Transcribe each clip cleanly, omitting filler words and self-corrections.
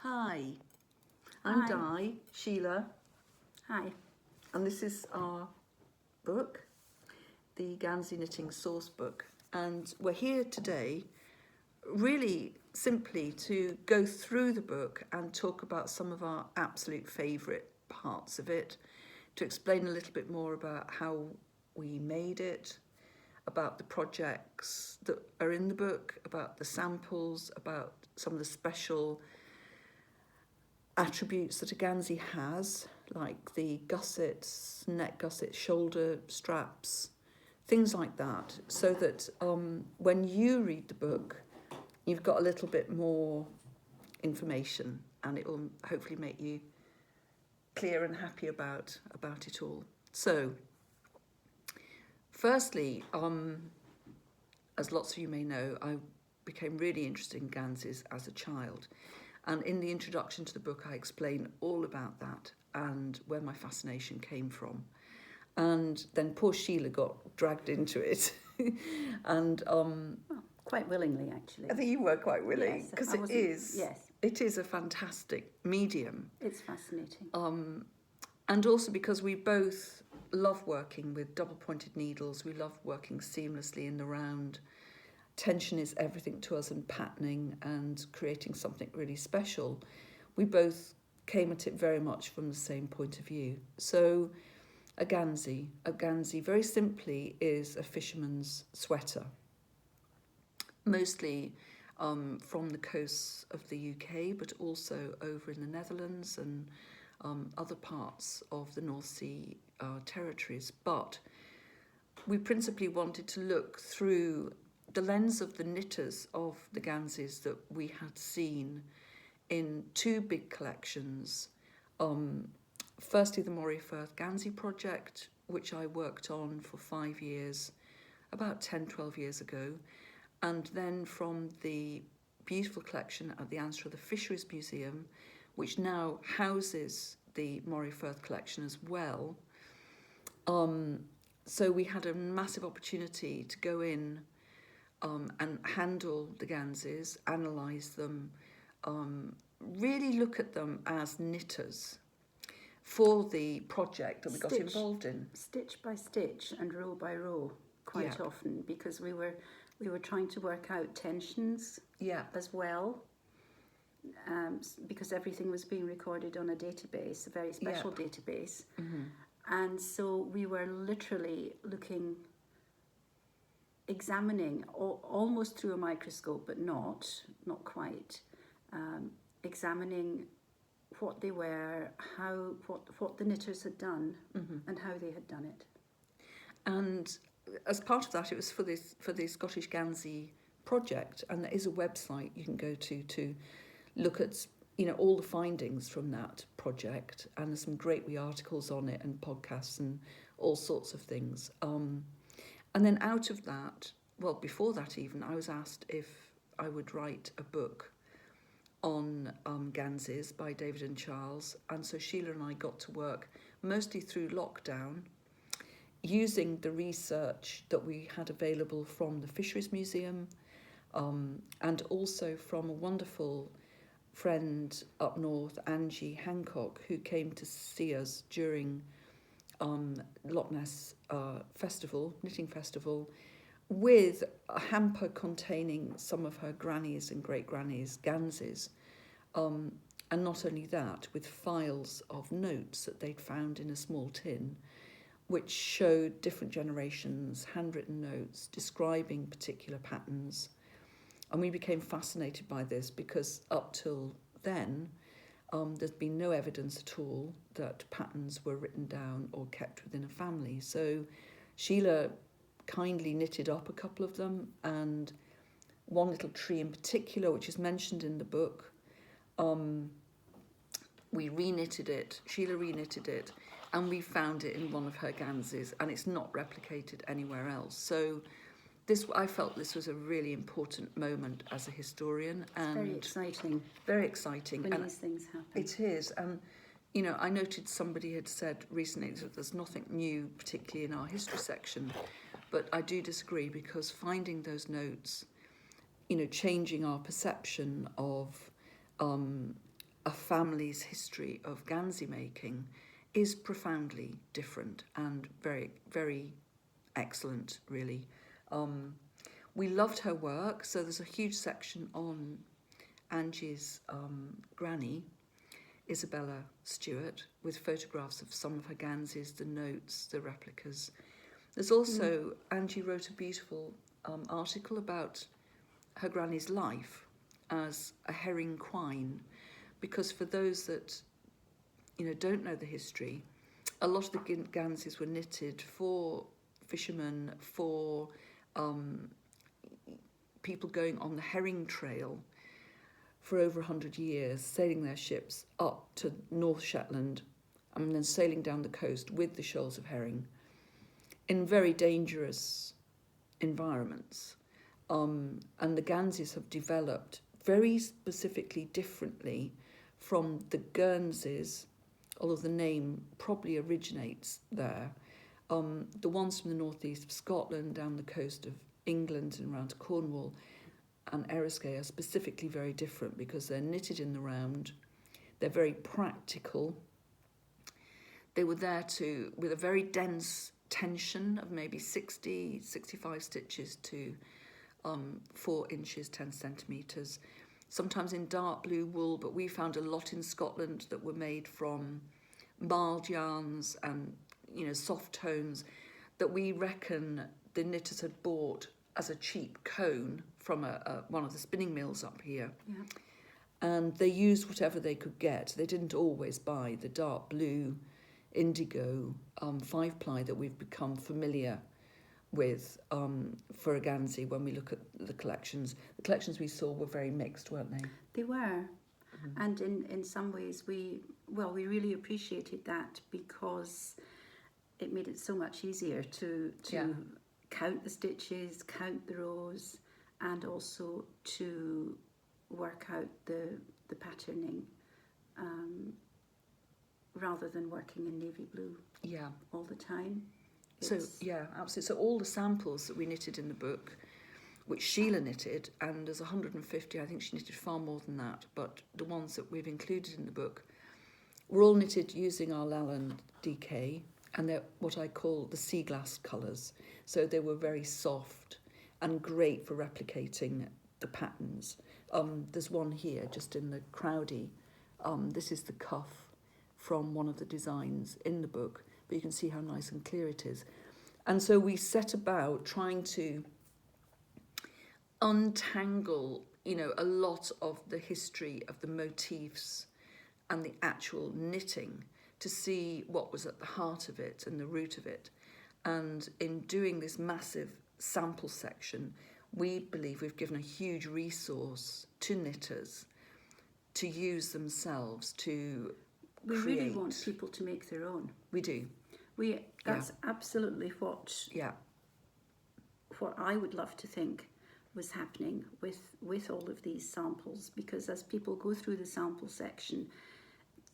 Hi, I'm Hi. Sheila, Hi. and this is our book, the Gansey Knitting Sourcebook. And we're here today really simply to go through the book and talk about some of our absolute favourite parts of it, to explain a little bit more about how we made it, about the projects that are in the book, about the samples, about some of the special attributes that a Gansey has, like the gussets, neck gussets, shoulder straps, things like that, so that when you read the book, you've got a little bit more information, and it will hopefully make you clear and happy about it all. So, firstly, as lots of you may know, I became really interested in Ganseys as a child. And in the introduction to the book, I explain all about that and where my fascination came from. And then poor Sheila got dragged into it. And Well, quite willingly, actually. I think you were quite willing, because Yes, it is a fantastic medium. it's fascinating. And also because we both love working with double-pointed needles. We love working seamlessly in the round. Tension is everything to us, and patterning and creating something really special. We both came at it very much from the same point of view. So a Gansey very simply is a fisherman's sweater, mostly from the coasts of the UK, but also over in the Netherlands and other parts of the North Sea territories. But we principally wanted to look through the lens of the knitters of the Ganseys that we had seen in two big collections. Firstly, the Moray Firth Gansey project, which I worked on for 5 years, about 10-12 years ago, and then from the beautiful collection at the Answer of the Fisheries Museum, which now houses the Moray Firth collection as well. So we had a massive opportunity to go in and handle the Ganseys, analyse them, really look at them as knitters for the project that we got involved in. Stitch by stitch and row by row, quite often, because we were trying to work out tensions as well, because everything was being recorded on a database, a very special database. Mm-hmm. And so we were literally examining almost through a microscope, but not quite, examining what they were, what the knitters had done, and how they had done it. And as part of that, it was for the Scottish Gansey project, and there is a website you can go to look at all the findings from that project, and there's some great wee articles on it and podcasts and all sorts of things. And then out of that, well, before that even, I was asked if I would write a book on Ganseys by David and Charles. And so Sheila and I got to work mostly through lockdown, using the research that we had available from the Fisheries Museum, and also from a wonderful friend up north, Angie Hancock, who came to see us during Loch Ness knitting festival, with a hamper containing some of her grannies and great grannies' Ganseys, and not only that, with files of notes that they'd found in a small tin, which showed different generations' handwritten notes describing particular patterns. And we became fascinated by this because up till then, there's been no evidence at all that patterns were written down or kept within a family. So Sheila kindly knitted up a couple of them, and one little tree in particular, which is mentioned in the book, we reknitted it, Sheila reknitted it, and we found it in one of her Ganseys, and it's not replicated anywhere else. So I felt this was a really important moment as a historian. And very exciting. Very exciting. When these things happen. It is. And, I noted somebody had said recently that there's nothing new, particularly in our history section. But I do disagree, because finding those notes, changing our perception of a family's history of Gansey making is profoundly different and very, very excellent, really. We loved her work, so there's a huge section on Angie's granny, Isabella Stewart, with photographs of some of her Ganseys, the notes, the replicas. There's also, Angie wrote a beautiful article about her granny's life as a herring quine, because for those that don't know the history, a lot of the Ganseys were knitted for fishermen, for people going on the herring trail for over 100 years, sailing their ships up to North Shetland and then sailing down the coast with the shoals of herring in very dangerous environments. And the Ganseys have developed very specifically differently from the Guernseys, although the name probably originates there. The ones from the northeast of Scotland, down the coast of England and around to Cornwall and Eriskay are specifically very different because they're knitted in the round, they're very practical. They were there with a very dense tension of maybe 65 stitches to 4 inches, 10 centimetres, sometimes in dark blue wool, but we found a lot in Scotland that were made from mild yarns and soft tones that we reckon the knitters had bought as a cheap cone from one of the spinning mills up here. Yeah. And they used whatever they could get. They didn't always buy the dark blue indigo 5-ply that we've become familiar with for a Gansey when we look at the collections. The collections we saw were very mixed, weren't they? They were. And in some ways we really appreciated that because it made it so much easier to count the stitches, count the rows, and also to work out the patterning rather than working in navy blue all the time. Absolutely. So all the samples that we knitted in the book, which Sheila knitted, and there's 150, I think she knitted far more than that, but the ones that we've included in the book were all knitted using our Lalland DK, and they're what I call the sea glass colours. So they were very soft and great for replicating the patterns. There's one here just in the Crowdy. This is the cuff from one of the designs in the book, but you can see how nice and clear it is. And so we set about trying to untangle, a lot of the history of the motifs and the actual knitting to see what was at the heart of it and the root of it. And in doing this massive sample section, we believe we've given a huge resource to knitters to use themselves to We create. really want people to make their own. We do. That's absolutely what I would love to think was happening with all of these samples, because as people go through the sample section,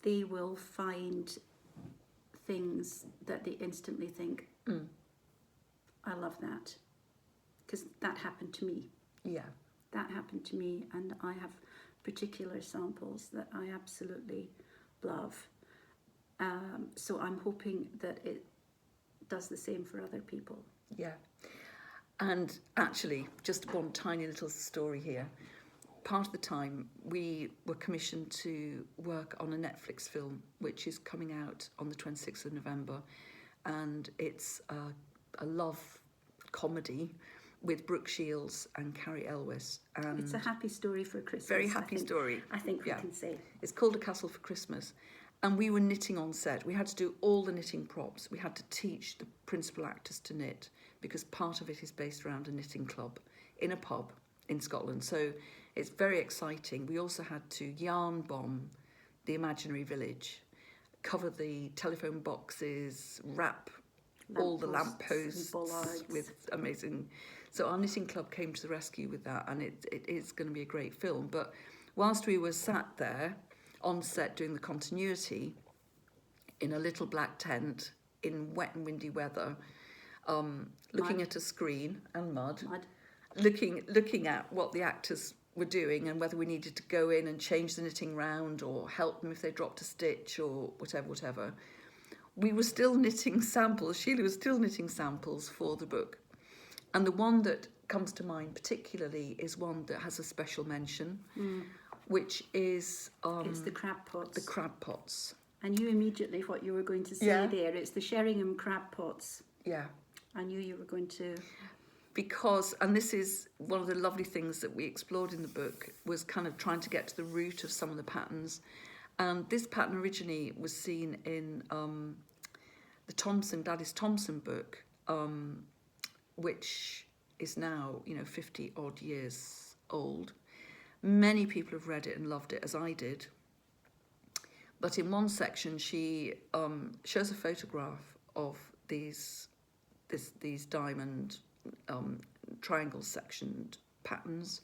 they will find things that they instantly think, I love that, because that happened to me. Yeah. That happened to me, and I have particular samples that I absolutely love. So I'm hoping that it does the same for other people. Yeah. And actually, just one tiny little story here. Part of the time, we were commissioned to work on a Netflix film, which is coming out on the 26th of November. And it's a love comedy with Brooke Shields and Carrie Elwes. And it's a happy story for Christmas. Very happy story. I think we can say. It's called A Castle for Christmas. And we were knitting on set. We had to do all the knitting props. We had to teach the principal actors to knit because part of it is based around a knitting club in a pub in Scotland. So it's very exciting. We also had to yarn bomb the imaginary village, cover the telephone boxes, wrap all the lampposts with amazing. So our knitting club came to the rescue with that, and it is going to be a great film. But whilst we were sat there on set doing the continuity in a little black tent in wet and windy weather, looking at a screen and mud. Looking at what the actors were doing and whether we needed to go in and change the knitting round or help them if they dropped a stitch or whatever, we were still knitting samples. Sheila was still knitting samples for the book. And the one that comes to mind particularly is one that has a special mention, which is... it's the crab pots. The crab pots. I knew immediately what you were going to say there. It's the Sheringham crab pots. Yeah. I knew you were going to... Because, and this is one of the lovely things that we explored in the book, was kind of trying to get to the root of some of the patterns. And this pattern originally was seen in the Gladys Thompson book, which is now, 50 odd years old. Many people have read it and loved it, as I did. But in one section, she shows a photograph of these diamond triangle sectioned patterns,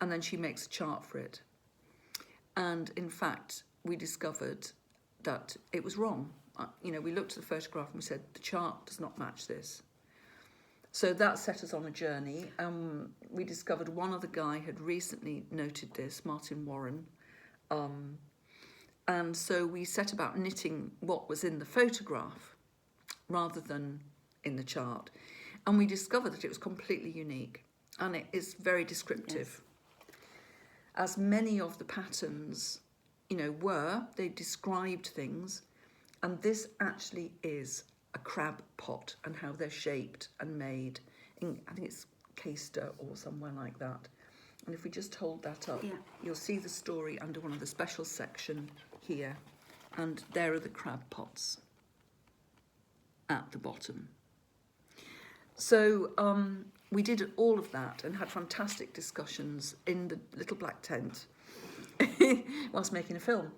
and then she makes a chart for it. And in fact, we discovered that it was wrong. We looked at the photograph and we said, the chart does not match this. So that set us on a journey. We discovered one other guy had recently noted this, Martin Warren. And so we set about knitting what was in the photograph rather than in the chart. And we discovered that it was completely unique and it is very descriptive. Yes. As many of the patterns, they described things, and this actually is a crab pot and how they're shaped and made in, I think it's Caister or somewhere like that. And if we just hold that up, you'll see the story under one of the special section here, and there are the crab pots at the bottom. So we did all of that and had fantastic discussions in the little black tent whilst making a film.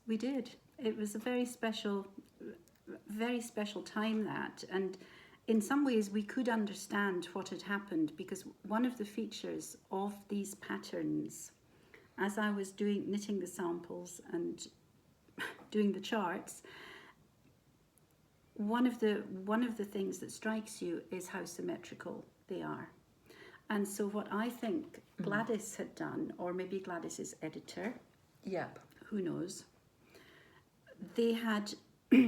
We did. It was a very special time, that. And in some ways we could understand what had happened, because one of the features of these patterns, as I was knitting the samples and doing the charts, one of the things that strikes you is how symmetrical they are. And so what I think Gladys had done, or maybe Gladys's editor, who knows, they had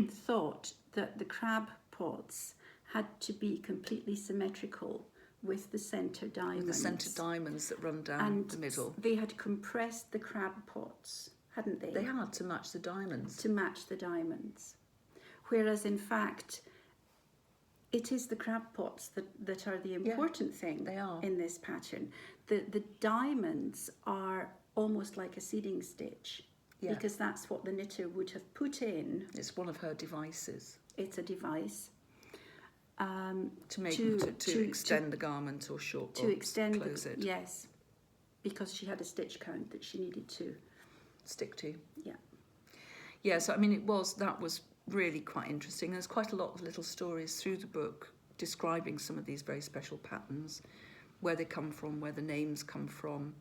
thought that the crab pots had to be completely symmetrical with the centre diamonds. With the centre diamonds that run down the middle. They had compressed the crab pots, hadn't they? They had, to match the diamonds. To match the diamonds. Whereas in fact, it is the crab pots that are the important thing they are. In this pattern. The diamonds are almost like a seeding stitch, because that's what the knitter would have put in. It's one of her devices. It's a device. To extend the garment or short, to extend close it. Yes, because she had a stitch count that she needed to stick to. Yeah. So I mean, that was really quite interesting. There's quite a lot of little stories through the book describing some of these very special patterns, where they come from, where the names come from.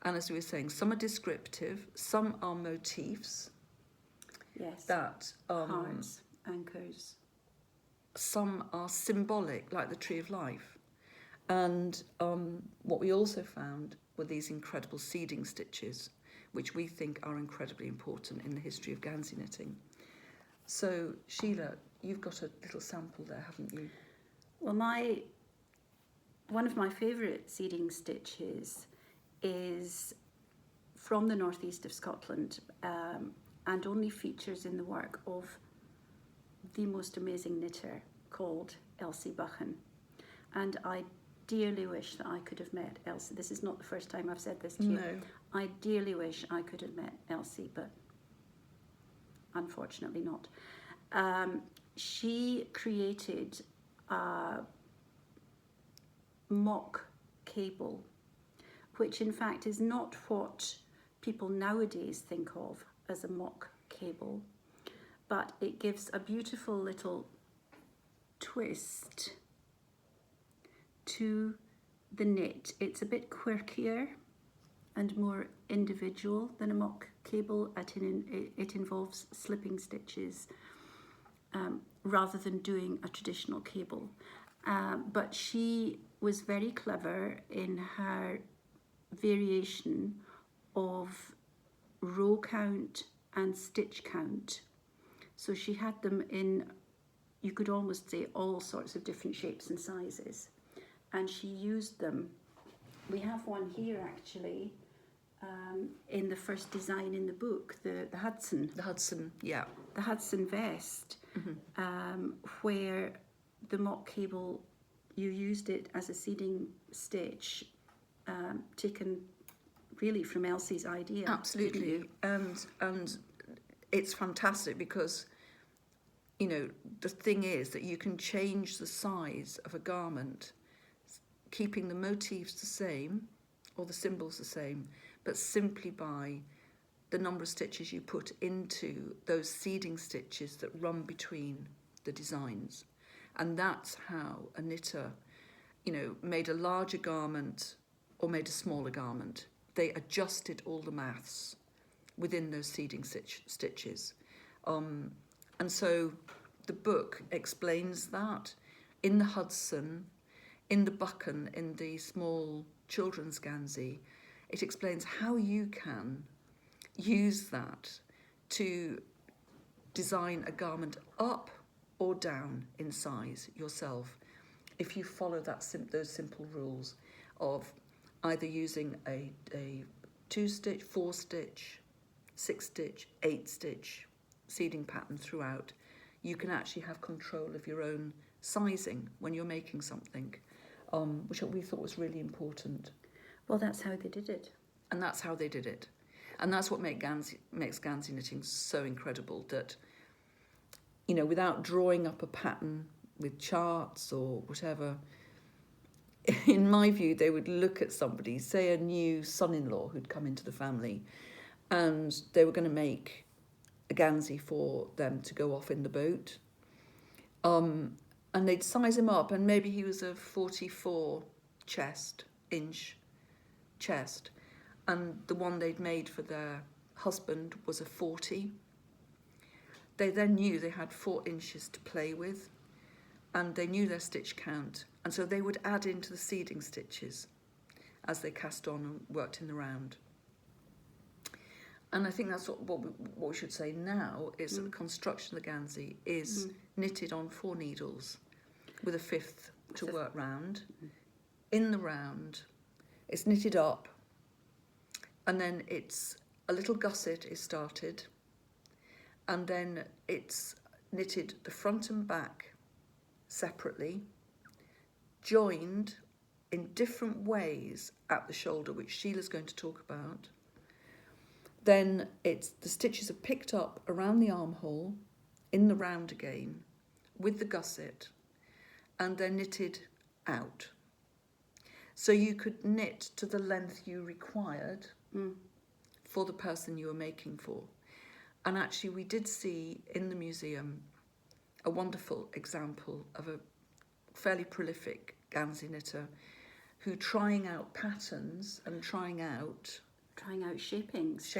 And as we were saying, some are descriptive, some are motifs. Yes. That hearts, anchors. Some are symbolic, like the Tree of Life. And what we also found were these incredible seeding stitches, which we think are incredibly important in the history of Gansey knitting. So, Sheila, you've got a little sample there, haven't you? Well, one of my favourite seeding stitches is from the northeast of Scotland, and only features in the work of the most amazing knitter called Elsie Buchan. And I dearly wish that I could have met Elsie. This is not the first time I've said this to you. No. I dearly wish I could have met Elsie, but unfortunately not. She created a mock cable, which in fact is not what people nowadays think of as a mock cable, but it gives a beautiful little twist to the knit. It's a bit quirkier and more individual than a mock cable. It involves slipping stitches rather than doing a traditional cable. But she was very clever in her variation of row count and stitch count. So she had them in, you could almost say, all sorts of different shapes and sizes. And she used them. We have one here actually, in the first design in the book, the Hudson. The Hudson, yeah. The Hudson vest, where the mock cable, you used it as a seeding stitch, taken really from Elsie's idea. Absolutely, and it's fantastic because, you know, the thing is that you can change the size of a garment, keeping the motifs the same or the symbols the same, but simply by the number of stitches you put into those seeding stitches that run between the designs. And that's how a knitter, you know, made a larger garment or made a smaller garment. They adjusted all the maths within those seeding stitches. And so the book explains that in the Hudson, in the Buchan, in the small children's Gansey. It explains how you can use that to design a garment up or down in size yourself if you follow those simple rules of either using a 2-stitch, 4-stitch, 6-stitch, 8-stitch seeding pattern throughout. You can actually have control of your own sizing when you're making something, which we thought was really important. Well, that's how they did it. And that's how they did it. And that's what makes Gansey knitting so incredible, that, you know, without drawing up a pattern with charts or whatever, in my view, they would look at somebody, say a new son-in-law who'd come into the family, and they were going to make a Gansey for them to go off in the boat. And they'd size him up, and maybe he was a 44 inch chest, and the one they'd made for their husband was a 40. They then knew they had 4 inches to play with, and they knew their stitch count, and so they would add into the seeding stitches as they cast on and worked in the round. And I think that's what we should say now, is that the construction of the Gansey is knitted on 4 needles with a 5th to work round. In the round, it's knitted up, and then it's a little gusset is started, and then it's knitted the front and back separately, joined in different ways at the shoulder, which Sheila's going to talk about. Then the stitches are picked up around the armhole, in the round again, with the gusset, and they're knitted out. So you could knit to the length you required for the person you were making for. And actually we did see in the museum a wonderful example of a fairly prolific Gansey knitter who, trying out patterns and trying out shapings.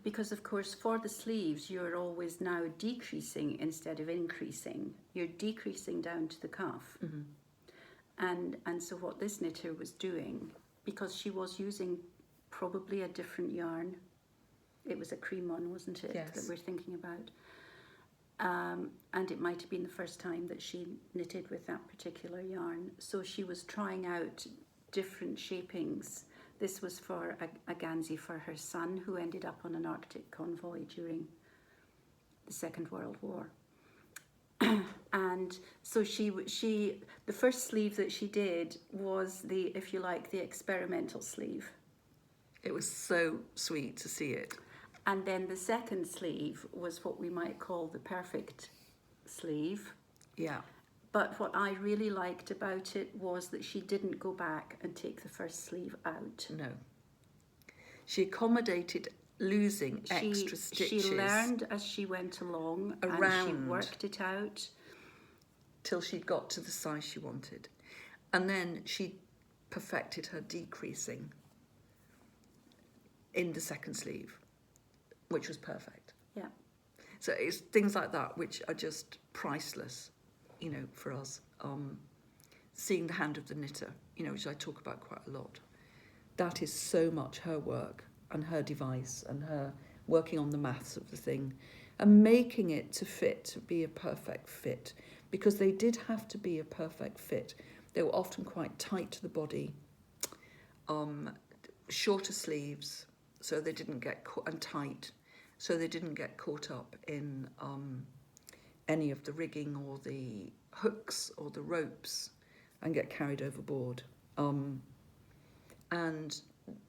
Because of course for the sleeves you're always now decreasing instead of increasing. You're decreasing down to the cuff. And so what this knitter was doing, because she was using probably a different yarn, it was a cream one, wasn't it? Yes. That we're thinking about. And it might have been the first time that she knitted with that particular yarn. So she was trying out different shapings. This was for a Gansey for her son, who ended up on an Arctic convoy during the Second World War. And so the first sleeve that she did was the experimental sleeve. It was so sweet to see it. And then the second sleeve was what we might call the perfect sleeve. Yeah. But what I really liked about it was that she didn't go back and take the first sleeve out. No. She accommodated losing extra stitches. She learned as she went along around, and she worked it out. Till she'd got to the size she wanted. And then she perfected her decreasing in the second sleeve, which was perfect. Yeah. So it's things like that which are just priceless, you know, for us. Seeing the hand of the knitter, you know, which I talk about quite a lot. that is so much her work and her device and her working on the maths of the thing and making it to fit, to be a perfect fit, because they did have to be a perfect fit. They were often quite tight to the body, shorter sleeves, so they didn't get and tight, so they didn't get caught up in any of the rigging or the hooks or the ropes and get carried overboard. And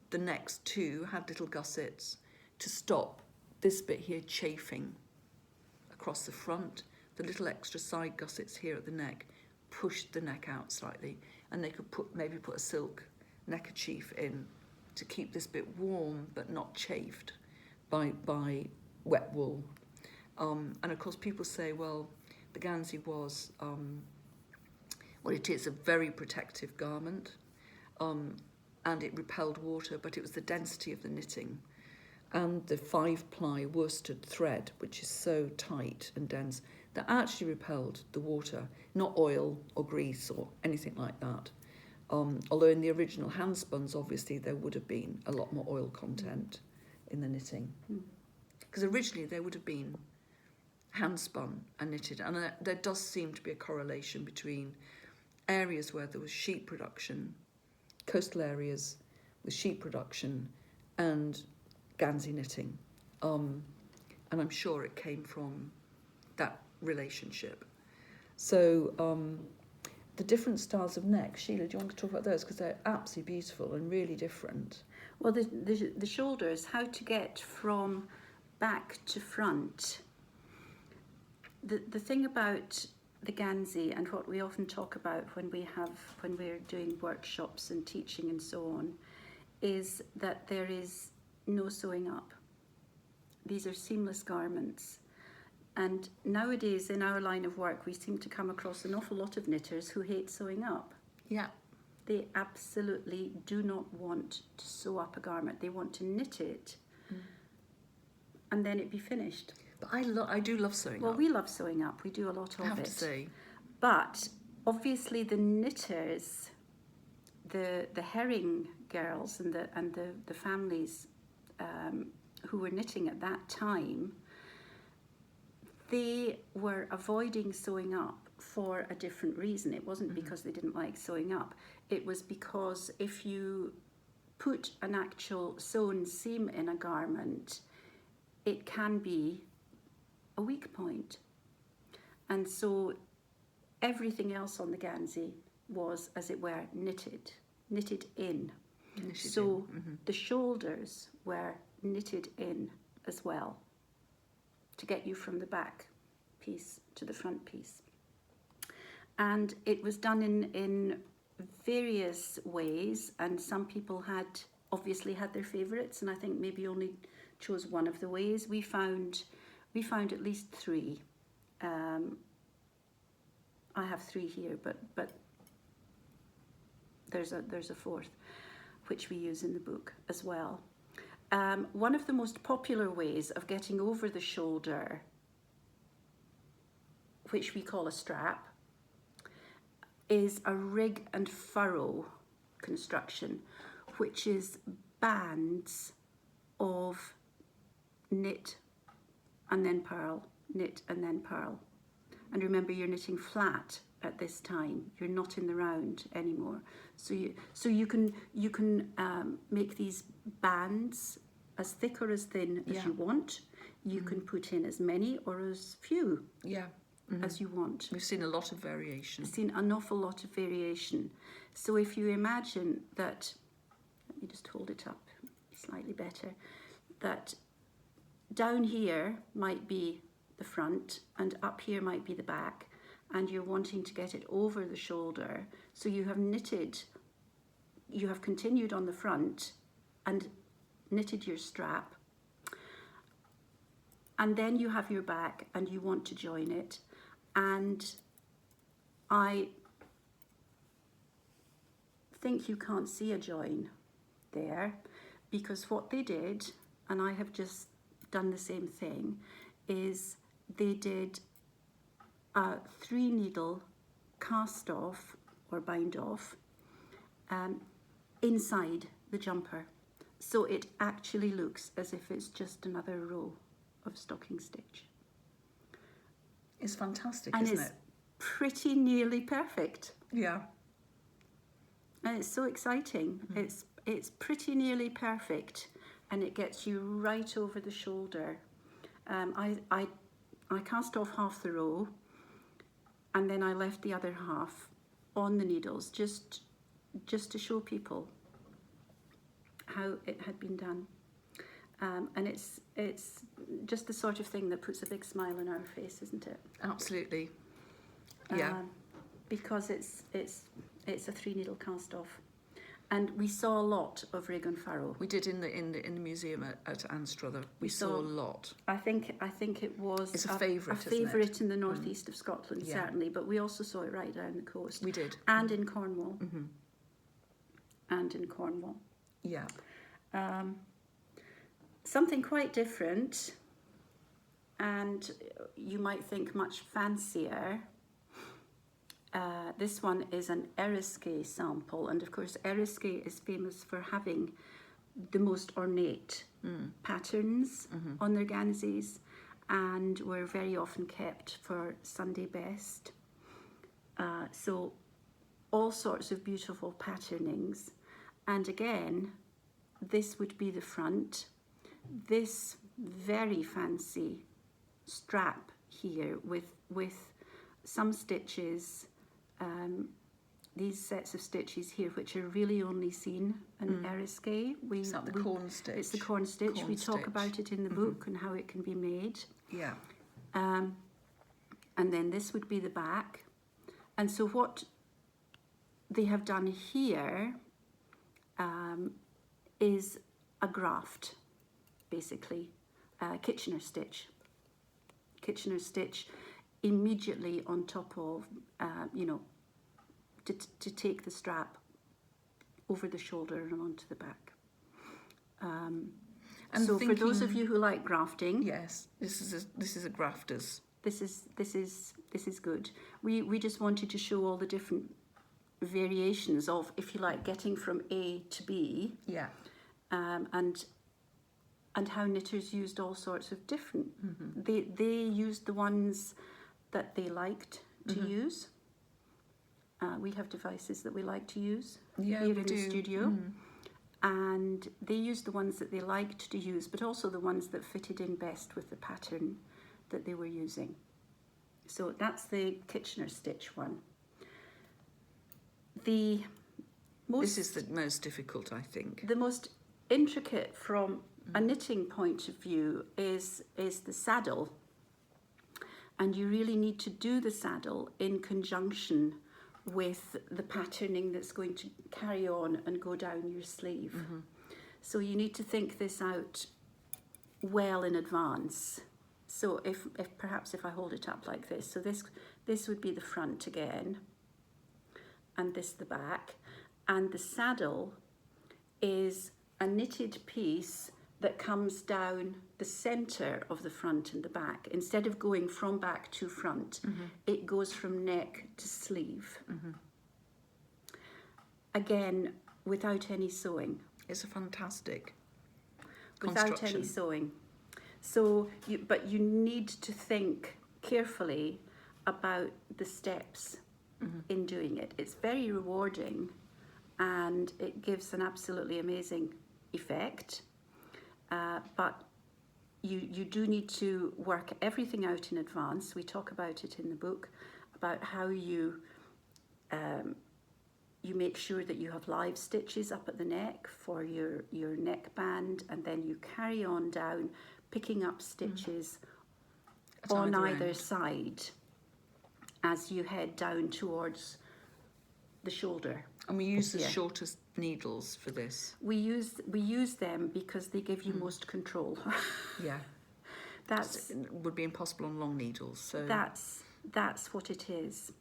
the next two had little gussets to stop this bit here chafing across the front. The little extra side gussets here at the neck pushed the neck out slightly, and they could maybe put a silk neckerchief in to keep this bit warm but not chafed by wet wool. And of course people say, well, the Gansey was, it is a very protective garment, and it repelled water, but it was the density of the knitting and the 5-ply worsted thread, which is so tight and dense, that actually repelled the water, not oil or grease or anything like that. Although in the original hand spuns, obviously, there would have been a lot more oil content in the knitting. Because originally they would have been hand spun and knitted. And there does seem to be a correlation between areas where there was sheep production, coastal areas with sheep production, and Gansey knitting. And I'm sure it came from that relationship. So the different styles of neck, Sheila, do you want to talk about those? Because they're absolutely beautiful and really different. Well, the shoulders, how to get from back to front. The thing about the Gansey, and what we often talk about when we're doing workshops and teaching and so on, is that there is no sewing up. These are seamless garments. And nowadays in our line of work, we seem to come across an awful lot of knitters who hate sewing up. Yeah. They absolutely do not want to sew up a garment. They want to knit it and then it be finished. But I do love sewing up. Well, we love sewing up. We do a lot of it. I have to say. But obviously the knitters, the herring girls and the families who were knitting at that time, they were avoiding sewing up for a different reason. It wasn't because they didn't like sewing up. It was because if you put an actual sewn seam in a garment, it can be a weak point. And so everything else on the Gansey was, as it were, knitted in. So the shoulders were knitted in as well, to get you from the back piece to the front piece. And it was done in various ways, and some people obviously had their favourites, and I think maybe only chose one of the ways. We found at least 3. I have 3 here, but there's a 4th, which we use in the book as well. One of the most popular ways of getting over the shoulder, which we call a strap, is a rig and furrow construction, which is bands of knit and then purl, knit and then purl. And remember, you're knitting flat at this time. You're not in the round anymore. So you can make these bands as thick or as thin as you want. You can put in as many or as few as you want. We've seen a lot of variation. We've seen an awful lot of variation. So if you imagine that, let me just hold it up slightly better, that down here might be the front and up here might be the back, and you're wanting to get it over the shoulder. So you have continued on the front and knitted your strap, and then you have your back and you want to join it. And I think you can't see a join there, because what they did, and I have just done the same thing, is they did a 3-needle cast off or bind off inside the jumper. So it actually looks as if it's just another row of stocking stitch. It's fantastic, And isn't it's it? pretty nearly perfect. Yeah. And it's so exciting. It's pretty nearly perfect, and it gets you right over the shoulder. I cast off half the row, and then I left the other half on the needles just to show people how it had been done. And it's just the sort of thing that puts a big smile on our face, isn't it? Absolutely. Yeah. Because it's a 3-needle cast off, and we saw a lot of Reaganfaro. We did in the museum at Anstruther. We saw a lot. I think it was It's a favourite, a isn't it? favourite in the northeast of Scotland, Yeah. certainly, but we also saw it right down the coast. We did. And in Cornwall. And in Cornwall. Yeah. Something quite different, and you might think much fancier. This one is an Eriskay sample, and of course Eriskay is famous for having the most ornate patterns on their Ganseys, and were very often kept for Sunday best. So all sorts of beautiful patternings, and again, this would be the front. This very fancy strap here with some stitches, these sets of stitches here, which are really only seen in Eriskay. Is that the corn stitch? It's the corn stitch. Corn we talk stitch. about it in the book and how it can be made. Yeah. And then this would be the back. And so what they have done here is a graft, basically, Kitchener stitch. Kitchener stitch immediately on top of, to take the strap over the shoulder and onto the back. And so for those of you who like grafting, yes, this is a grafter's. This is good. We just wanted to show all the different variations of, if you like, getting from A to B. Yeah. And how knitters used all sorts of different. They used the ones that they liked to use. We have devices that we like to use here in the studio. And they used the ones that they liked to use, but also the ones that fitted in best with the pattern that they were using. So that's the Kitchener stitch one. This is the most difficult, I think. The most intricate from a knitting point of view is the saddle. And you really need to do the saddle in conjunction with the patterning that's going to carry on and go down your sleeve. So you need to think this out well in advance. So if perhaps if I hold it up like this, so this would be the front again, and this the back, and the saddle is a knitted piece that comes down the centre of the front and the back. Instead of going from back to front, it goes from neck to sleeve. Again, without any sewing. It's a fantastic Without construction. any sewing. So, but you need to think carefully about the steps in doing it. It's very rewarding, and it gives an absolutely amazing effect. But you do need to work everything out in advance. We talk about it in the book, about how you make sure that you have live stitches up at the neck for your neckband, and then you carry on down, picking up stitches on either side as you head down towards the shoulder. And we use the shortest needles for this. We use them because they give you most control. Yeah. That's it would be impossible on long needles. So that's what it is.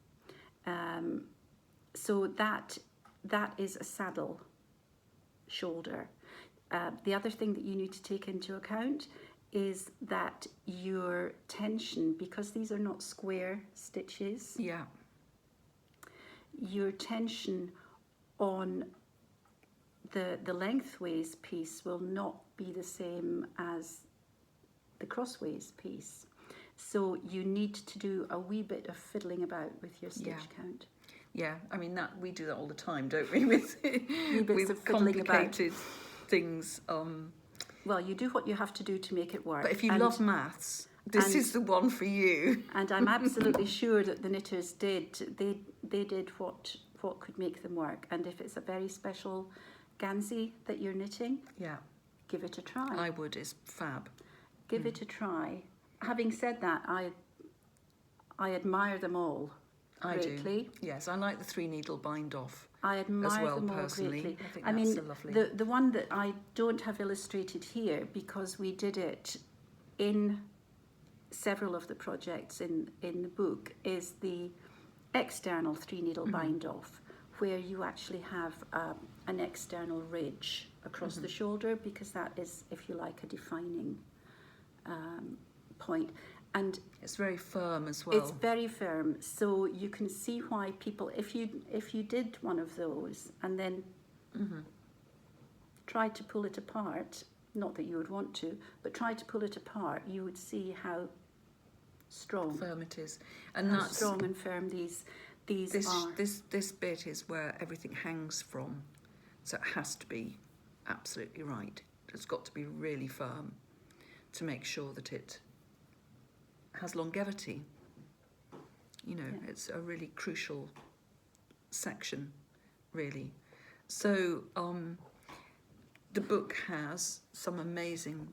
So that is a saddle shoulder. The other thing that you need to take into account is that your tension, because these are not square stitches, your tension on the lengthways piece will not be the same as the crossways piece. So you need to do a wee bit of fiddling about with your stitch count. Yeah, I mean that we do that all the time, don't we? With complicated things. Well, you do what you have to do to make it work. But if you love maths, this is the one for you. And I'm absolutely sure that the knitters did. They did what could make them work. And if it's a very special Gansey that you're knitting, give it a try. I would. It's fab. Give it a try. Having said that, I admire them all greatly. I do. Yes, I like the 3-needle bind off. I admire them all personally. greatly. I think that's lovely. The one that I don't have illustrated here, because we did it in several of the projects in the book, is the external 3-needle bind off, where you actually have an external ridge across the shoulder, because that is, if you like, a defining point. And it's very firm as well. It's very firm, so you can see why people, if you did one of those and then tried to pull it apart, not that you would want to, but tried to pull it apart, you would see how firm it is, and how that's strong and firm these are. This bit is where everything hangs from, so it has to be absolutely right. It's got to be really firm to make sure that it has longevity. You know, it's a really crucial section, really. So the book has some amazing,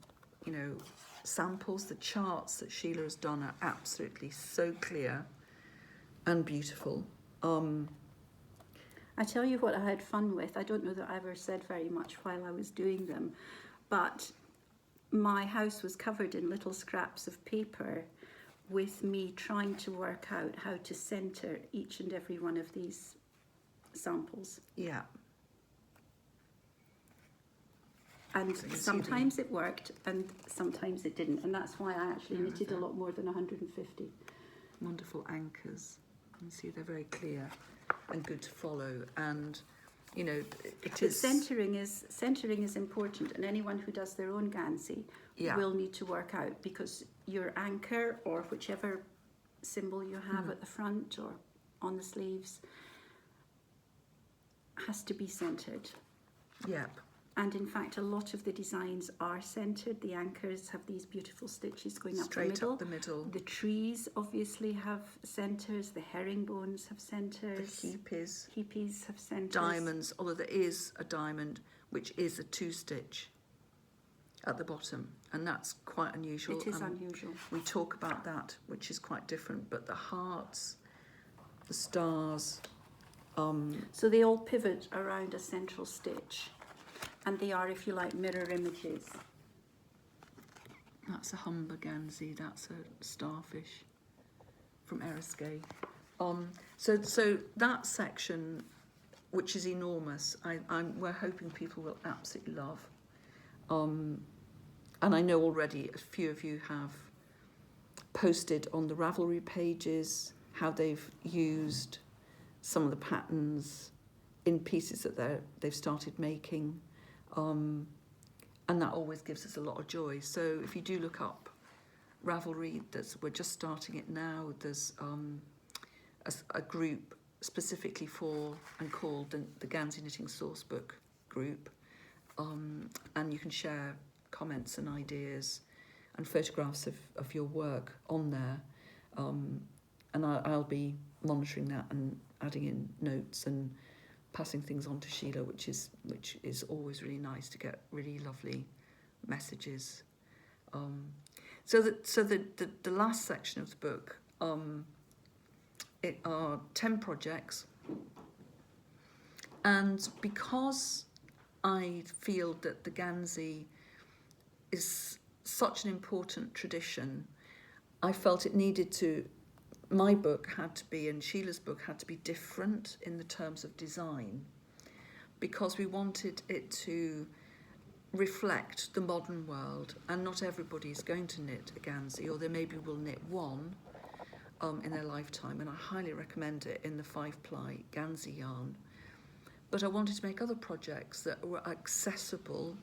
samples. The charts that Sheila has done are absolutely so clear and beautiful. I tell you what I had fun with. I don't know that I ever said very much while I was doing them, but my house was covered in little scraps of paper with me trying to work out how to centre each and every one of these samples. Yeah. And sometimes it worked and sometimes it didn't, and that's why I actually knitted a lot more than 150. Wonderful anchors. You see they're very clear and good to follow, and centering is important, and anyone who does their own Gansey will need to work out, because your anchor, or whichever symbol you have at the front or on the sleeves, has to be centered. Yep. And in fact, a lot of the designs are centered. The anchors have these beautiful stitches going straight up the middle. The trees obviously have centers. The herringbones have centers. The heepies have centers. Diamonds, although there is a diamond which is a 2-stitch at the bottom, and that's quite unusual. It is unusual. We talk about that, which is quite different. But the hearts, the stars. So they all pivot around a central stitch. And they are, if you like, mirror images. That's a Humber Gansey, that's a starfish from Eriskay. So that section, which is enormous, we're hoping people will absolutely love. And I know already a few of you have posted on the Ravelry pages how they've used some of the patterns in pieces that they've started making. And that always gives us a lot of joy. So if you do look up Ravelry, we're just starting it now. There's a group specifically for and called the Gansey Knitting Sourcebook group, and you can share comments and ideas and photographs of your work on there, and I'll be monitoring that and adding in notes and passing things on to Sheila, which is always really nice to get really lovely messages. So the last section of the book, it are 10 projects, and because I feel that the Gansey is such an important tradition, I felt it needed to. My book had to be, and Sheila's book had to be different in the terms of design, because we wanted it to reflect the modern world, and not everybody is going to knit a Gansey, or they maybe will knit one in their lifetime, and I highly recommend it in the 5-ply Gansey yarn. but I wanted to make other projects that were accessible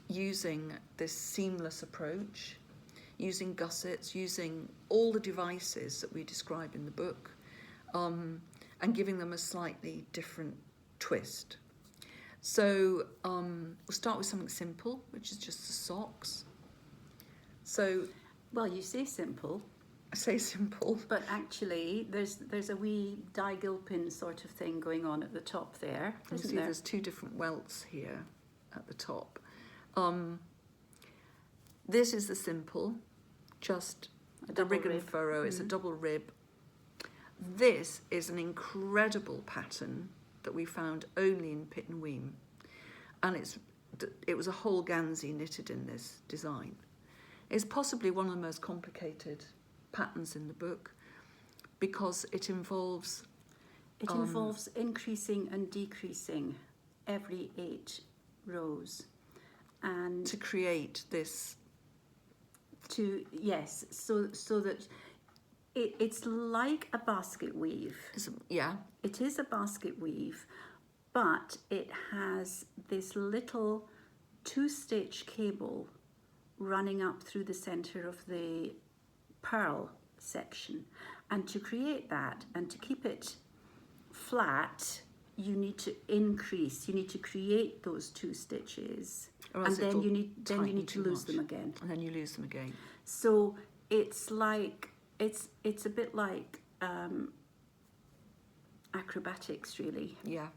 using this seamless approach, using gussets, using all the devices that we describe in the book, and giving them a slightly different twist. So we'll start with something simple, which is just the socks. So, well, you say simple. I say simple, but actually there's a wee dye Gilpin sort of thing going on at the top there, isn't there? There's two different welts here at the top. This is the simple, just the Reaganfaro. It's a double rib. This is an incredible pattern that we found only in Pitt and Weem, and it was a whole Gansey knitted in this design. It's possibly one of the most complicated patterns in the book because it involves increasing and decreasing every 8 rows, and to create this so that it's like a basket weave. It is a basket weave, but it has this little 2-stitch cable running up through the center of the purl section, and to create that and to keep it flat, you need to create those 2 stitches, and then you need to lose them again, and then you lose them again. So it's like it's a bit like acrobatics, really. Yeah.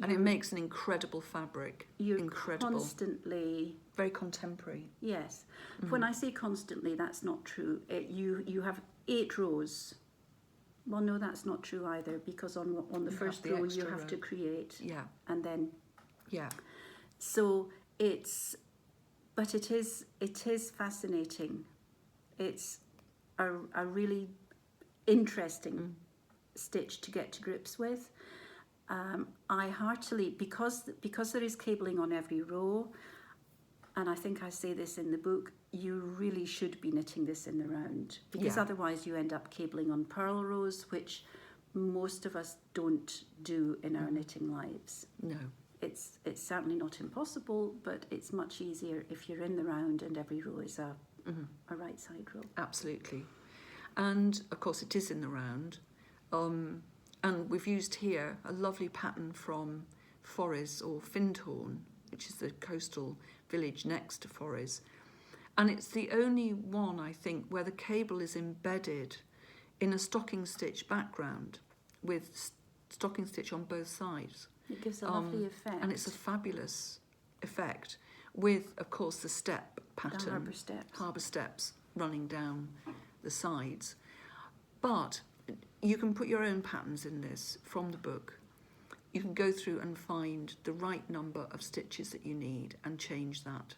And it makes an incredible fabric. You're incredible. Constantly... Very contemporary. Yes. When I say constantly, that's not true. You have 8 rows. Well, no, that's not true either, because on the first row you have to create. Yeah. And then... Yeah. So but it is fascinating. It's a really interesting stitch to get to grips with. I heartily, because there is cabling on every row, and I think I say this in the book, you really should be knitting this in the round, because otherwise you end up cabling on purl rows, which most of us don't do in our knitting lives. No. It's certainly not impossible, but it's much easier if you're in the round and every row is a right side row. Absolutely. And of course it is in the round. And we've used here a lovely pattern from Forres or Findhorn, which is the coastal village next to Forres. And it's the only one, I think, where the cable is embedded in a stocking stitch background with stocking stitch on both sides. It gives a lovely effect. And it's a fabulous effect with, of course, the step pattern. The harbour steps. Harbour steps running down the sides. But you can put your own patterns in this from the book. You can go through and find the right number of stitches that you need and change that,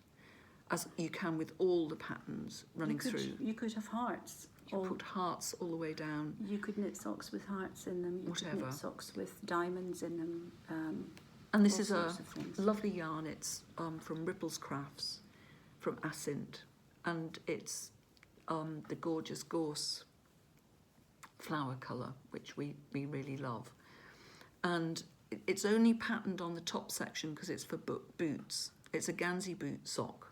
as you can with all the patterns running through. You could have hearts. You put hearts all the way down. You could knit socks with hearts in them. You Whatever. Could knit socks with diamonds in them. And this is a lovely yarn. It's from Ripple's Crafts, from Asint, and it's the gorgeous gorse flower colour, which we really love. And it's only patterned on the top section because it's for boots. It's a Gansey boot sock,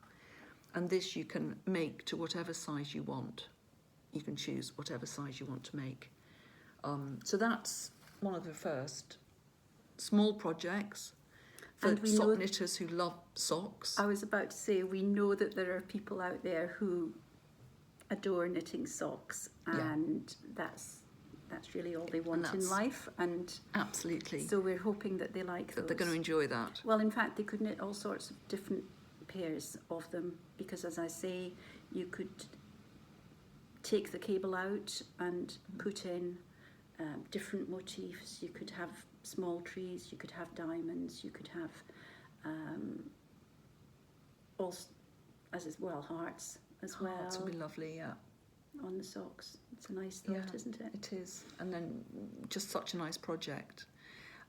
and this you can make to whatever size you want. You can choose whatever size you want to make. So that's one of the first small projects for sock knitters who love socks. I was about to say, we know that there are people out there who adore knitting socks, and that's really all they want in life. And absolutely. So we're hoping that they like those. That they're going to enjoy that. Well, in fact, they could knit all sorts of different pairs of them, because, as I say, you could take the cable out and put in different motifs. You could have small trees, you could have diamonds, you could have hearts as well. Hearts would be lovely, yeah. On the socks. It's a nice thought, isn't it? It is. And then just such a nice project.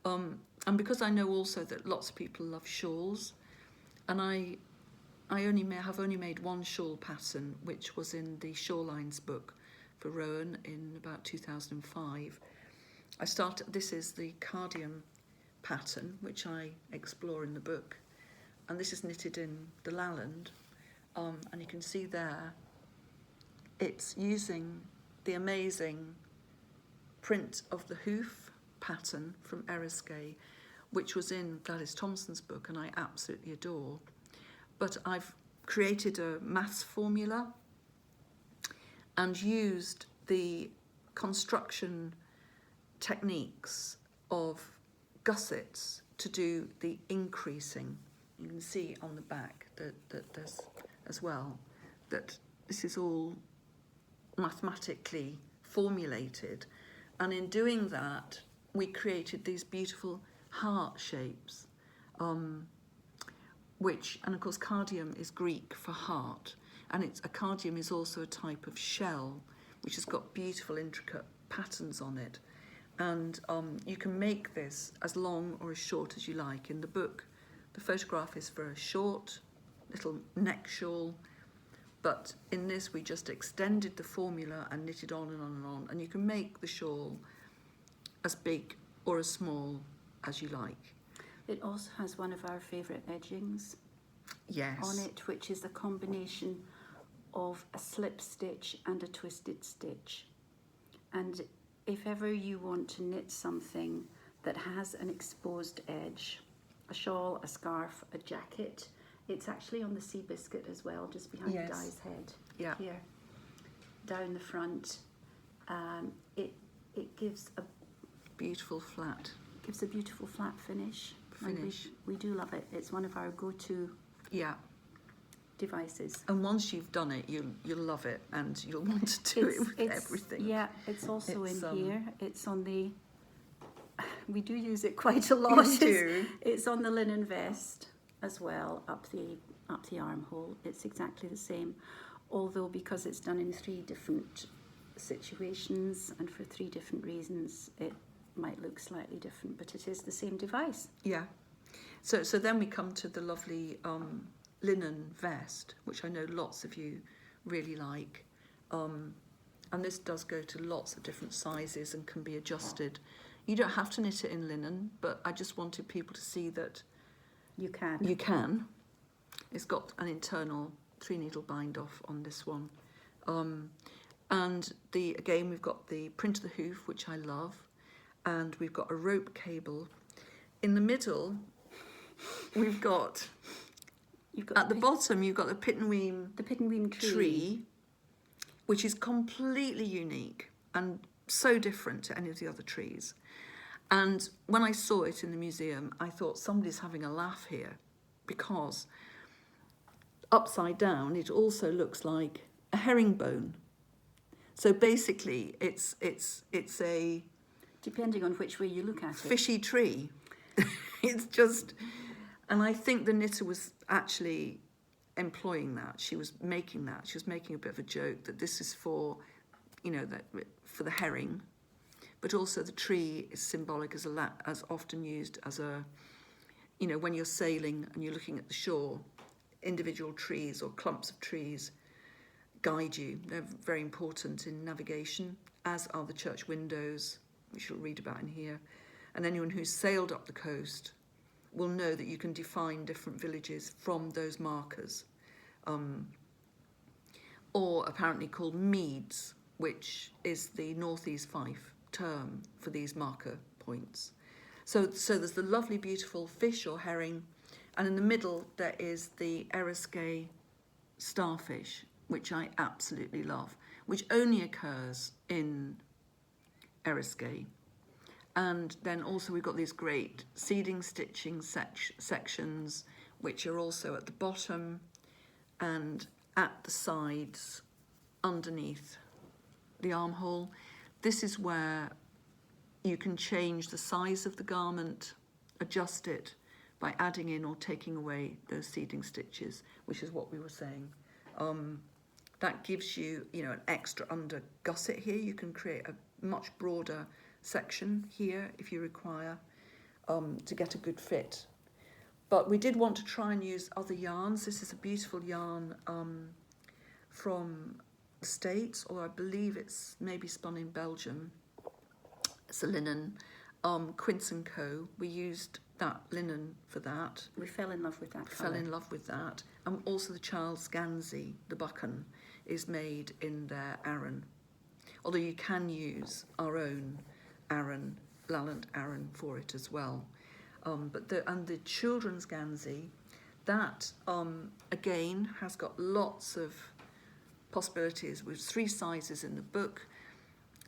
And because I know also that lots of people love shawls, and I have only made one shawl pattern, which was in the Shawlines book for Rowan in about 2005. This is the Cardium pattern, which I explore in the book, and this is knitted in the Lalland, and you can see there it's using the amazing print of the hoof pattern from Eriskay, which was in Gladys Thompson's book and I absolutely adore. But I've created a maths formula and used the construction techniques of gussets to do the increasing. You can see on the back that there's as well that this is all mathematically formulated, and in doing that we created these beautiful heart shapes, which, and of course cardium is Greek for heart, and a cardium is also a type of shell which has got beautiful intricate patterns on it, and you can make this as long or as short as you like. In the book the photograph is for a short little neck shawl, but in this we just extended the formula and knitted on and on and on, and you can make the shawl as big or as small as you like. It also has one of our favourite edgings on it, which is a combination of a slip stitch and a twisted stitch. And if ever you want to knit something that has an exposed edge, a shawl, a scarf, a jacket, it's actually on the sea biscuit as well, just behind Di's head. Yeah. Here, down the front. It gives a beautiful flat. Gives a beautiful flat finish. We do love it. It's one of our go-to devices. And once you've done it, you'll love it, and you'll want to do it with everything. Yeah, it's also in here. It's on the. We do use it quite a lot. We do. It's on the linen vest as well, up the armhole. It's exactly the same, although because it's done in 3 different situations and for 3 different reasons, it might look slightly different, but it is the same device. Yeah. So then we come to the lovely linen vest, which I know lots of you really like. And this does go to lots of different sizes and can be adjusted. You don't have to knit it in linen, but I just wanted people to see that you can. You can. It's got an internal 3-needle bind off on this one. And again, we've got the print of the hoof, which I love, and we've got a rope cable. In the middle, we've got at the bottom, you've got the Pittenweem tree, which is completely unique and so different to any of the other trees. And when I saw it in the museum, I thought somebody's having a laugh here, because upside down it also looks like a herringbone. So basically it's a, depending on which way you look at it, fishy tree. It's just, and I think the knitter was actually employing that. She was making a bit of a joke that this is for, for the herring, but also the tree is symbolic as often used as a, when you're sailing and you're looking at the shore, individual trees or clumps of trees guide you. They're very important in navigation, as are the church windows, which you'll read about in here. And anyone who's sailed up the coast will know that you can define different villages from those markers, or apparently called meads, which is the North East Fife term for these marker points. So there's the lovely, beautiful fish or herring, and in the middle there is the Eriskay starfish, which I absolutely love, which only occurs in Eriskay. And then also we've got these great seeding stitching sections, which are also at the bottom and at the sides underneath the armhole. This is where you can change the size of the garment, adjust it by adding in or taking away those seeding stitches, which is what we were saying. That gives you, an extra under gusset here. You can create a much broader section here if you require, to get a good fit. But we did want to try and use other yarns. This is a beautiful yarn from the States, or I believe it's maybe spun in Belgium. It's a linen, Quince & Co. We used that linen for that. We fell in love with that colour. Fell in love with that. And also the child's Gansey, the buchan, is made in their Aran. Although you can use our own Aran, Lalland Aran for it as well. But the children's Gansey, that again has got lots of possibilities with 3 sizes in the book,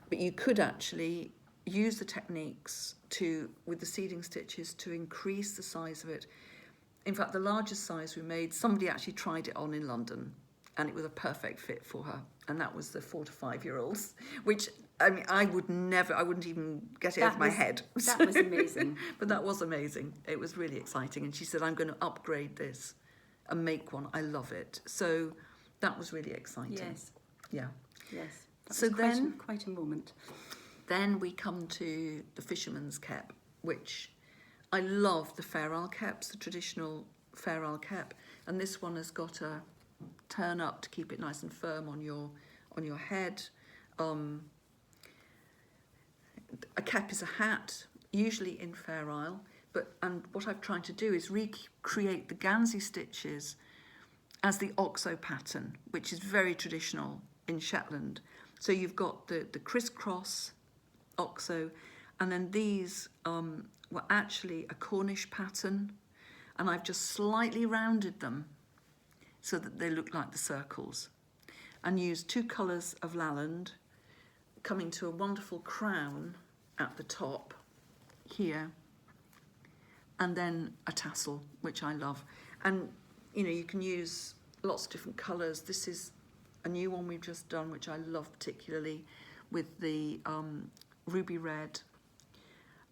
but you could actually use the techniques with the seeding stitches to increase the size of it. In fact, the largest size we made, somebody actually tried it on in London and it was a perfect fit for her, and that was the 4 to 5 year olds, which I mean I wouldn't even get it out of my head. That was amazing. But that was amazing. It was really exciting, and she said, I'm going to upgrade this and make one. I love it. So that was really exciting. Yes. Yeah. Yes. That So was then quite a moment. Then we come to the fisherman's cap, which I love the Fair Isle caps, the traditional Fair Isle cap, and this one has got a turn up to keep it nice and firm on your head. A cap is a hat, usually in Fair Isle, and what I've tried to do is recreate the Gansey stitches as the oxo pattern, which is very traditional in Shetland. So you've got the crisscross oxo, and then these were actually a Cornish pattern, and I've just slightly rounded them so that they look like the circles, and used 2 colours of Lalland, coming to a wonderful crown at the top here, and then a tassel, which I love. And you know, you can use lots of different colours. This is a new one we've just done, which I love particularly, with the ruby red,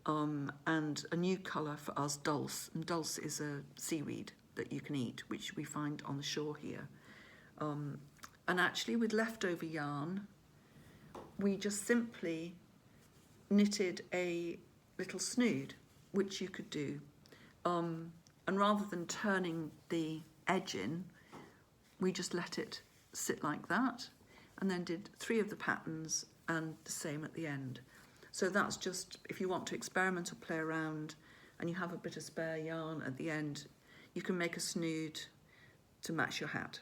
and a new colour for us, dulse. And dulse is a seaweed that you can eat, which we find on the shore here. And actually with leftover yarn, we just simply knitted a little snood, which you could do. And rather than turning the edge in, we just let it sit like that, and then did 3 of the patterns and the same at the end. So that's just, if you want to experiment or play around and you have a bit of spare yarn at the end, you can make a snood to match your hat,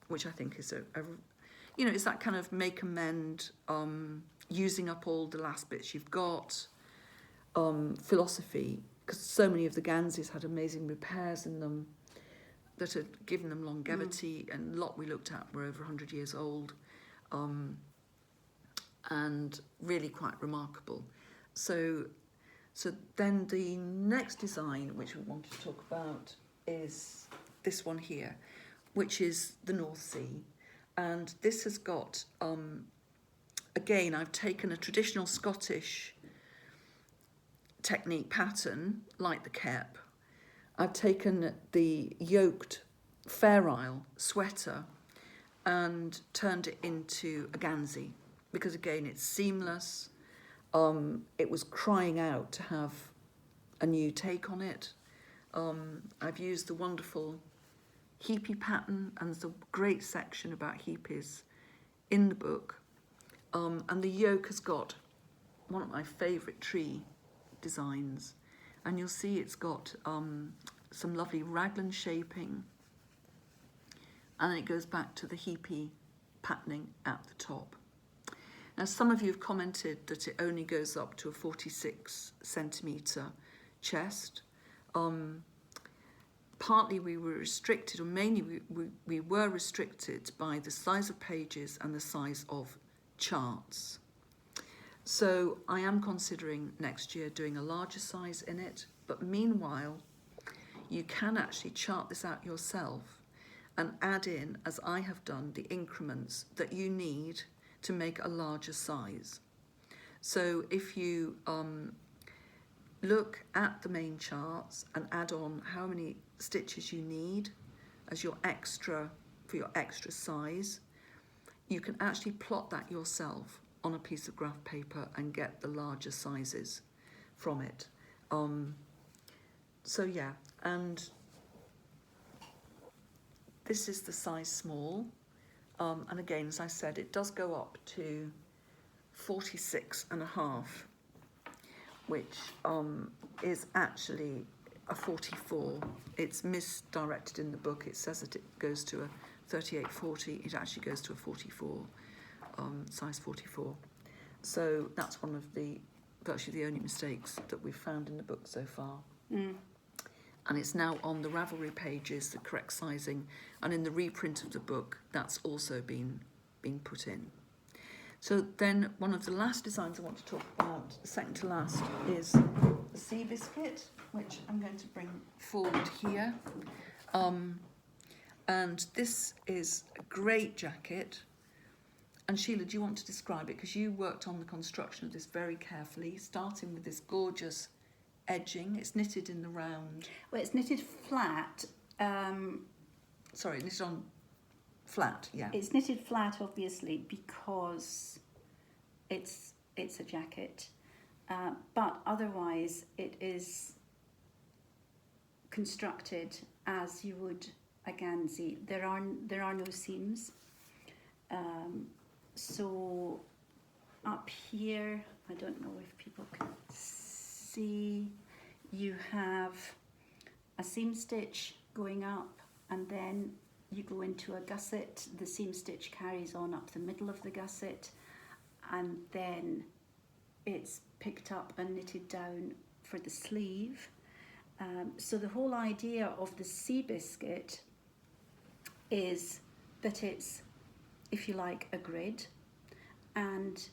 which I think is it's that kind of make and mend, using up all the last bits you've got, philosophy, because so many of the Ganseys had amazing repairs in them that had given them longevity, and a lot we looked at were over 100 years old, and really quite remarkable. So then the next design which we want to talk about is this one here, which is the North Sea. And this has got, again, I've taken a traditional Scottish technique pattern, like the kep. I've taken the yoked Fair Isle sweater and turned it into a Gansey, because again, it's seamless. It was crying out to have a new take on it. I've used the wonderful heapy pattern, and there's a great section about heapies in the book. And the yoke has got one of my favourite tree designs, and you'll see it's got some lovely raglan shaping, and then it goes back to the heapy patterning at the top. Now, some of you have commented that it only goes up to a 46 centimetre chest. Partly we were restricted, or mainly we were restricted by the size of pages and the size of charts. So I am considering next year doing a larger size in it, but meanwhile, you can actually chart this out yourself and add in, as I have done, the increments that you need to make a larger size. So if you look at the main charts and add on how many stitches you need as your extra, for your extra size, you can actually plot that yourself on a piece of graph paper and get the larger sizes from it. So yeah, and this is the size small, and again, as I said, it does go up to 46.5, which is actually a 44. It's misdirected in the book. It says that it goes to a 38-40. It actually goes to a 44, size 44. So that's one of virtually the only mistakes that we've found in the book so far. And it's now on the Ravelry pages, the correct sizing, and in the reprint of the book, that's also been put in. So then one of the last designs I want to talk about, the second to last, is the Sea Biscuit, which I'm going to bring forward here. And this is a great jacket. And Sheila, do you want to describe it? Because you worked on the construction of this very carefully, starting with this gorgeous edging. It's knitted in the round. Well, it's knitted flat. Sorry, knitted on flat, yeah. It's knitted flat, obviously, because it's a jacket. But otherwise, it is constructed as you would a Gansey. There are no seams. So up here, I don't know if people can see, you have a seam stitch going up, and then you go into a gusset. The seam stitch carries on up the middle of the gusset, and then it's picked up and knitted down for the sleeve. So the whole idea of the Sea Biscuit is that it's, if you like, a grid. And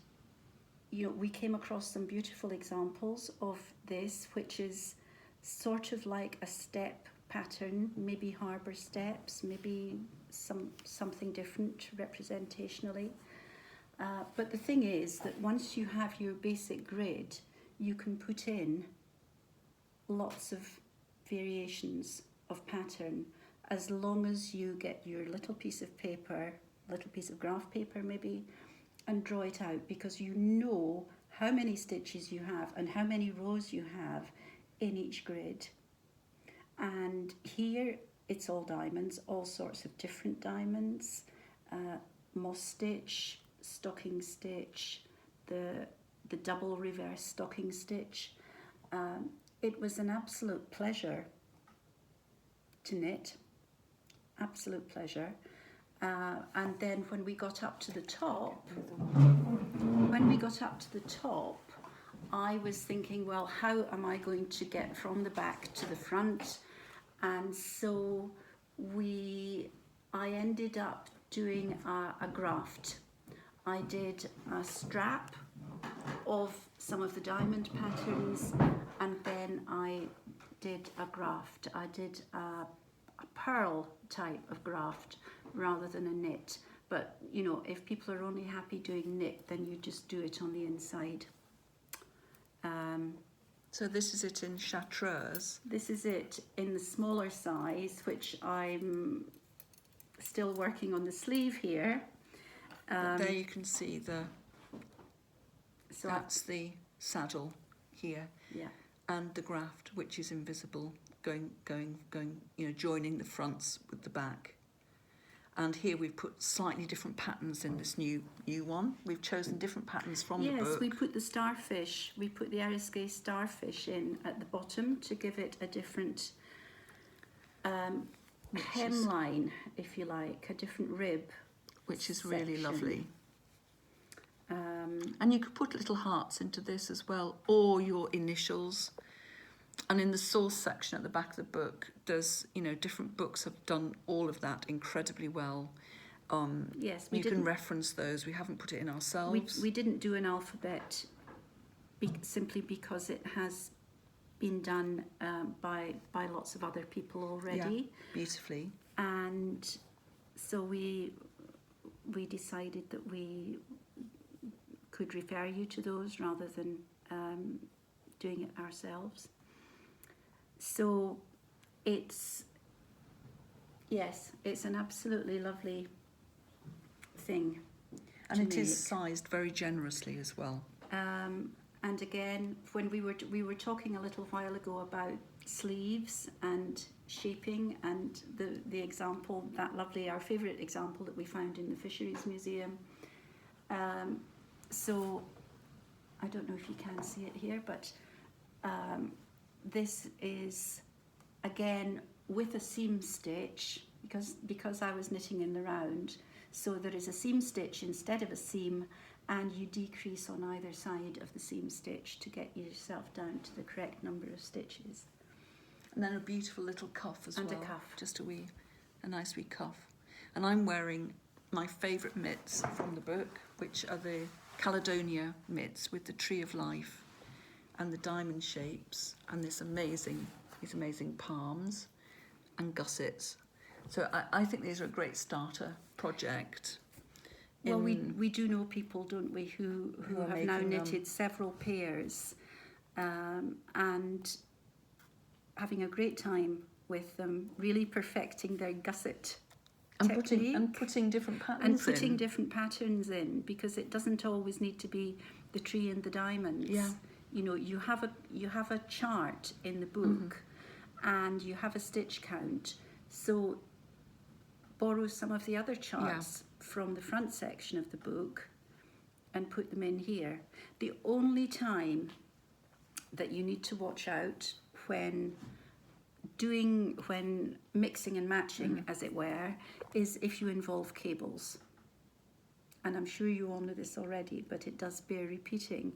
we came across some beautiful examples of this, which is sort of like a step pattern, maybe harbour steps, maybe something different representationally. But the thing is that once you have your basic grid, you can put in lots of variations of pattern, as long as you get your little piece of paper, little piece of graph paper maybe, and draw it out, because you know how many stitches you have and how many rows you have in each grid. And here it's all diamonds, all sorts of different diamonds, moss stitch, stocking stitch, the double reverse stocking stitch. It was an absolute pleasure to knit, absolute pleasure. And then when we got up to the top, I was thinking, well, how am I going to get from the back to the front? And so I ended up doing a graft. I did a strap of some of the diamond patterns, and then I did a graft. I did a pearl type of graft rather than a knit. But if people are only happy doing knit, then you just do it on the inside. So this is it in chartreuse. This is it in the smaller size, which I'm still working on the sleeve here. There you can see that's the saddle here. Yeah. And the graft, which is invisible, going, joining the fronts with the back. And here we've put slightly different patterns in this new one. We've chosen different patterns from the book. Yes, we put the starfish, we put the Arisque starfish in at the bottom to give it a different hemline, if you like, a different rib. Which is really section. lovely. And you could put little hearts into this as well, or your initials. And in the source section at the back of the book, there's, different books have done all of that incredibly well. Yes, you can reference those. We haven't put it in ourselves. We didn't do an alphabet simply because it has been done by lots of other people already. Yeah, beautifully. And so we decided that we could refer you to those rather than doing it ourselves. So it's an absolutely lovely thing. And it is sized very generously as well. And again, when we were talking a little while ago about sleeves and shaping, and the example, our favourite example that we found in the Fisheries Museum. So I don't know if you can see it here, but this is again with a seam stitch, because I was knitting in the round, so there is a seam stitch instead of a seam, and you decrease on either side of the seam stitch to get yourself down to the correct number of stitches. And then a beautiful little cuff as well. And a cuff. Just a nice wee cuff. And I'm wearing my favourite mitts from the book, which are the Caledonia mitts with the tree of life and the diamond shapes and these amazing palms and gussets. So I think these are a great starter project. Well, we do know people, don't we, who have now knitted several pairs and having a great time with them, really perfecting their gusset technique. And putting different patterns and putting different patterns in, because it doesn't always need to be the tree and the diamonds. Yeah. You know, you have a chart in the book, and you have a stitch count. So borrow some of the other charts from the front section of the book and put them in here. The only time that you need to watch out when mixing and matching, as it were, is if you involve cables. And I'm sure you all know this already, but it does bear repeating,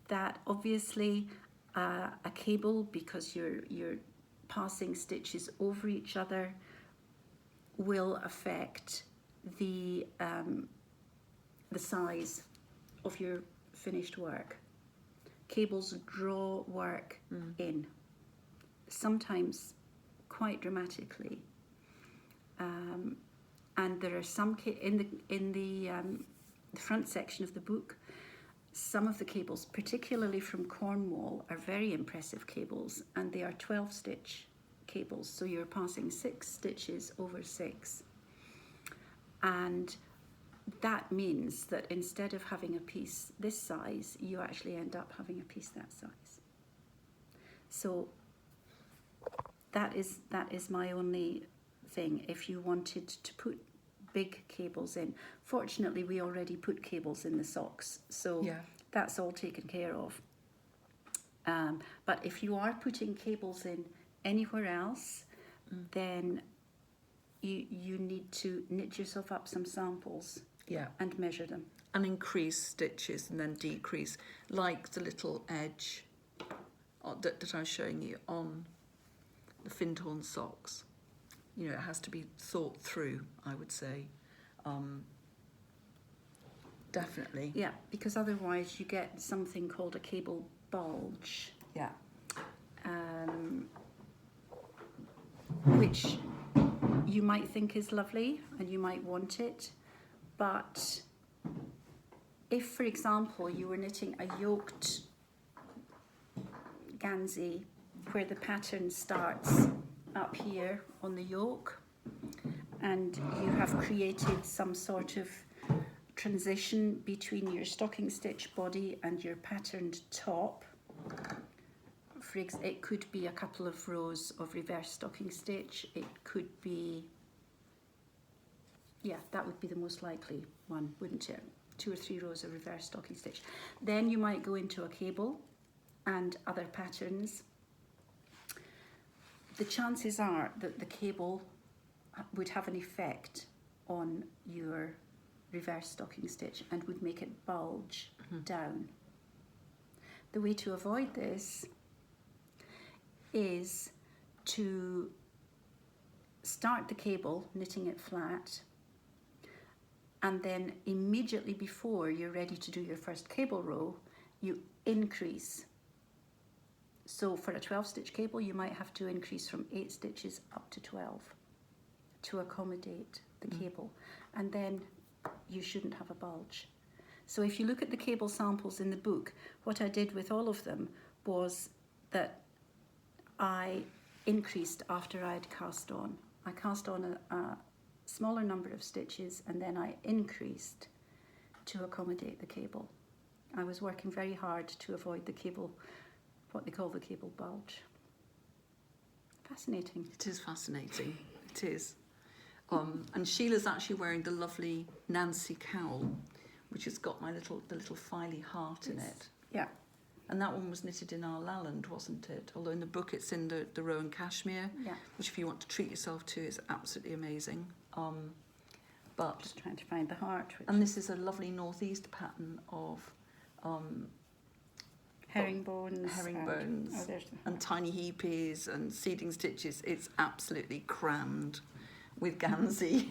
that obviously a cable, because you're passing stitches over each other, will affect the size of your finished work. Cables draw work in, sometimes quite dramatically, and there are some in the front section of the book. Some of the cables, particularly from Cornwall, are very impressive cables, and they are 12-stitch cables, so you're passing 6 stitches over 6, and that means that instead of having a piece this size, you actually end up having a piece that size. So that is my only thing. If you wanted to put big cables in, fortunately we already put cables in the socks, so that's all taken care of. But if you are putting cables in anywhere else, then you need to knit yourself up some samples and measure them. And increase stitches and then decrease, like the little edge that I was showing you on the Findhorn socks. You know, it has to be thought through, I would say. Definitely. Yeah, because otherwise you get something called a cable bulge. Yeah. Which you might think is lovely and you might want it, but if, for example, you were knitting a yoked Gansey where the pattern starts up here on the yoke, and you have created some sort of transition between your stocking stitch body and your patterned top. It could be a couple of rows of reverse stocking stitch. It could be, that would be the most likely one, wouldn't it? 2 or 3 rows of reverse stocking stitch. Then you might go into a cable and other patterns. The chances are that the cable would have an effect on your reverse stocking stitch and would make it bulge down. The way to avoid this is to start the cable, knitting it flat, and then immediately before you're ready to do your first cable row, you increase. So for a 12-stitch cable, you might have to increase from 8 stitches up to 12 to accommodate the cable, and then you shouldn't have a bulge. So if you look at the cable samples in the book, what I did with all of them was that I increased after I'd cast on. I cast on a smaller number of stitches, and then I increased to accommodate the cable. I was working very hard to avoid the cable, what they call the cable bulge. Fascinating. It is fascinating. It is. And Sheila's actually wearing the lovely Nancy cowl, which has got the little fily heart in it. Yeah. And that one was knitted in our Lalland, wasn't it? Although in the book it's in the Rowan Cashmere, Yeah. which if you want to treat yourself to is absolutely amazing. But Just trying to find the heart. and this is a lovely northeast pattern of herringbones. And tiny heapies and seeding stitches. It's absolutely crammed with Gansey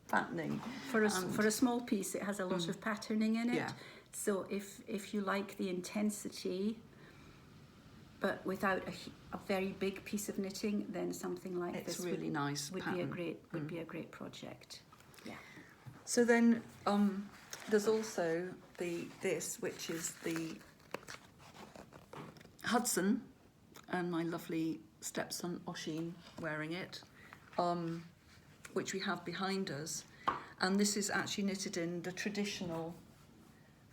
patterning. For a small piece, it has a lot of patterning in it. Yeah. So if you like the intensity, but without a very big piece of knitting, then something like It's this really nice would pattern. be a great project. Yeah. So then there's also this, which is the Hudson, and my lovely stepson Oshin wearing it, which we have behind us. And this is actually knitted in the traditional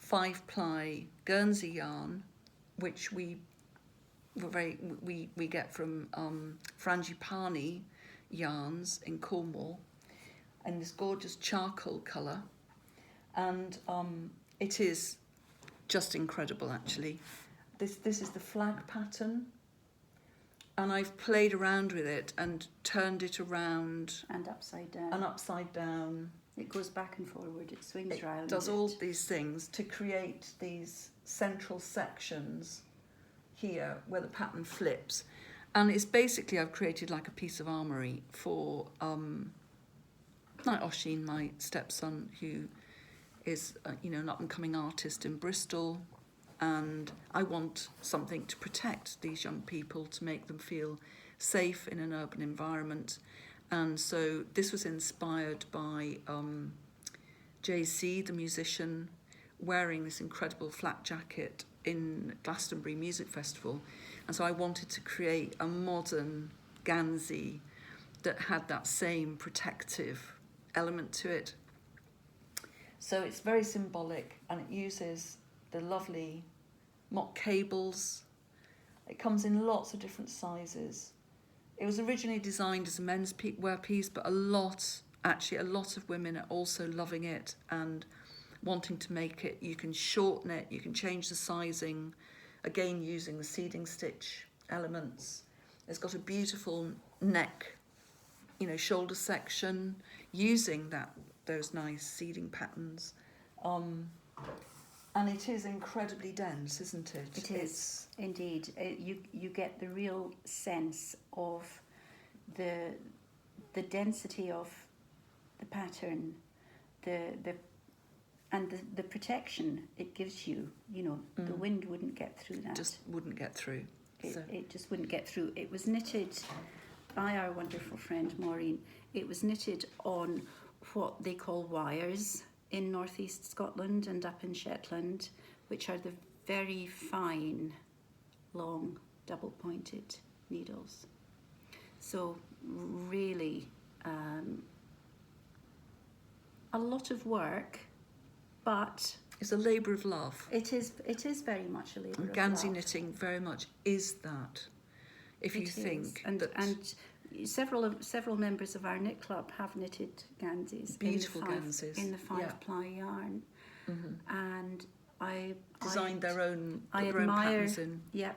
5-ply Guernsey yarn, which we get from Frangipani yarns in Cornwall, in this gorgeous charcoal colour, and it is just incredible actually. This is the flag pattern, and I've played around with it and turned it around And upside down. It goes back and forward, it swings round. It does all these things to create these central sections here where the pattern flips. And it's basically, I've created like a piece of armoury for like Oshin, my stepson, who is an up-and-coming artist in Bristol. And I want something to protect these young people, to make them feel safe in an urban environment. And so this was inspired by JC, the musician, wearing this incredible flat jacket in Glastonbury Music Festival. And so I wanted to create a modern Gansey that had that same protective element to it. So it's very symbolic, and it uses the lovely mock cables. It comes in lots of different sizes. It was originally designed as a men's wear piece, but a lot of women are also loving it and wanting to make it. You can shorten it, you can change the sizing, again using the seeding stitch elements. It's got a beautiful neck, shoulder section, using those nice seeding patterns. And it is incredibly dense, isn't it? It is, indeed. You get the real sense of the density of the pattern, the protection it gives you. The wind wouldn't get through that. Just wouldn't get through. It just wouldn't get through. It was knitted by our wonderful friend Maureen. It was knitted on what they call wires in northeast Scotland and up in Shetland, which are the very fine, long, double-pointed needles. So really a lot of work, but it's a labour of love. It is very much a labour of love. Gansey knitting very much is that. If you think and several members of our knit club have knitted Ganseys. Beautiful Ganseys. In the 5-ply yarn. Mm-hmm. And I designed their own patterns in. Yeah.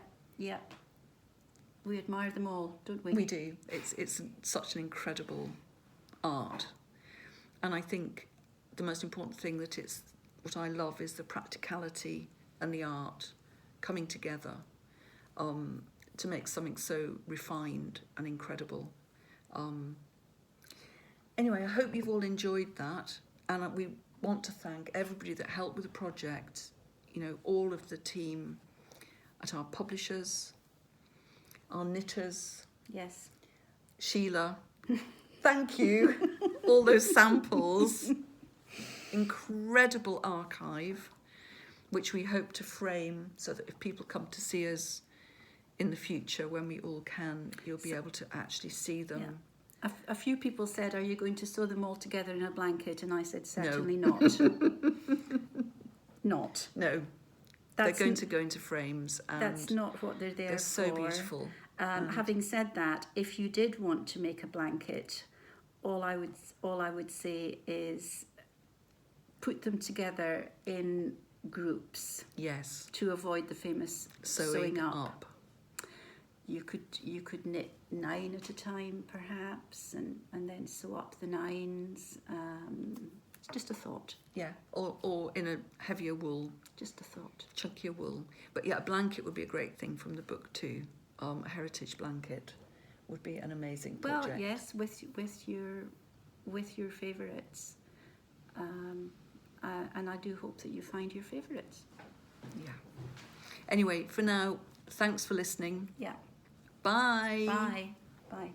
We admire them all, don't we? We do. It's such an incredible art. And I think the most important thing what I love is the practicality and the art coming together to make something so refined and incredible. Anyway, I hope you've all enjoyed that, and we want to thank everybody that helped with the project, all of the team at our publishers, our knitters. Yes. Sheila, thank you. All those samples. Incredible archive, which we hope to frame so that if people come to see us in the future, when we all can, you'll be able to actually see them. Yeah. A few people said, are you going to sew them all together in a blanket? And I said, certainly not. Not. No. They're going to go into frames. And that's not what they're there for. They're so beautiful. Having said that, if you did want to make a blanket, all I would say is put them together in groups Yes. to avoid the famous Sewing up. You could knit 9 at a time, perhaps, and then sew up the 9s. It's just a thought. Yeah, or in a heavier wool. Just a thought. Chunkier wool. But yeah, a blanket would be a great thing from the book too. A heritage blanket would be an amazing project. Well, yes, with your favourites. And I do hope that you find your favourites. Yeah. Anyway, for now, thanks for listening. Yeah. Bye. Bye. Bye.